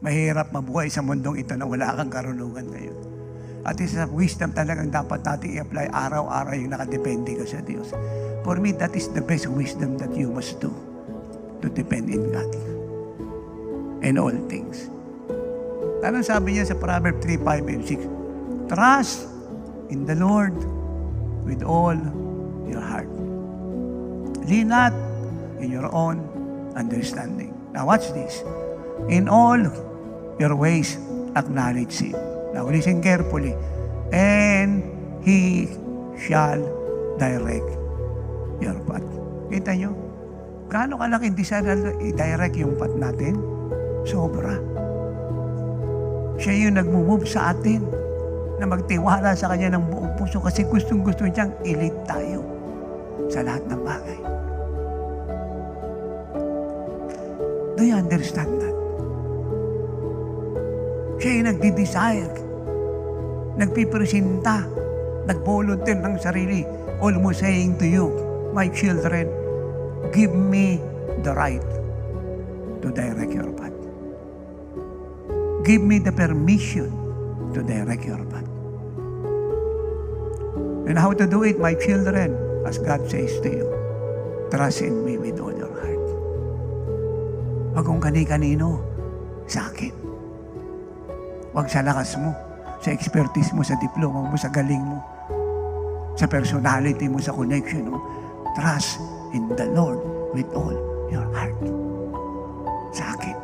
Mahirap mabuhay sa mundong ito na wala kang karunungan ngayon. At isa sa wisdom talagang dapat natin i-apply araw-araw yung nakadepende ka sa Diyos. For me, that is the best wisdom that you must do. To depend in God. In all things. Anong sabi niya sa Proverbs 3, 5, and 6? Trust in the Lord with all your heart. Lean not in your own understanding. Now watch this. In all your ways, acknowledge Him. Now listen carefully. And He shall direct your path. Kita nyo? Gaano kalaking desire i-direct yung path natin? Sobra. Siya yung nag-move sa atin na magtiwala sa Kanya ng buong puso kasi gustong-gusto niyang i-lead tayo sa lahat ng bagay. Do you understand that? Siya yung nagdi-desire, nagpipresenta, nag-volunteer ng sarili, almost saying to you, my children, give me the right to direct your path. Give me the permission to direct your path. And how to do it, my children, as God says to you, trust in me with all your heart. Huwag kung kani-kanino, sa akin. Huwag sa lakas mo, sa expertise mo, sa diploma mo, sa galing mo, sa personality mo, sa connection mo. Trust in the Lord with all your heart. Sa akin.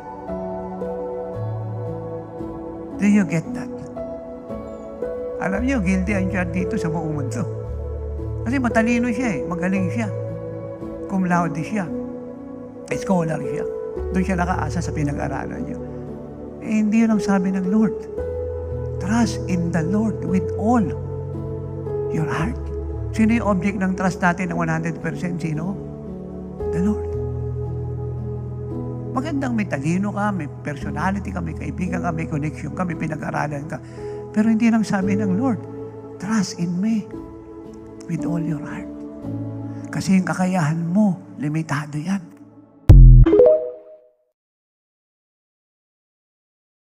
Do you get that? Alam niyo, guilty ang siya dito sa buong mundo. Kasi matalino siya magaling siya. Cum laude siya. Scholar siya. Doon siya nakaasa sa pinag-aralan niya. Hindi yun ang sabi ng Lord. Trust in the Lord with all your heart. Sino yung object ng trust natin ng 100%? Sino? The Lord. Magandang may talino ka, may personality ka, may kaibigan ka, may connection ka, may pinag-aralan ka. Pero hindi lang sabi ng Lord, trust in me with all your heart. Kasi yung kakayahan mo, limitado yan.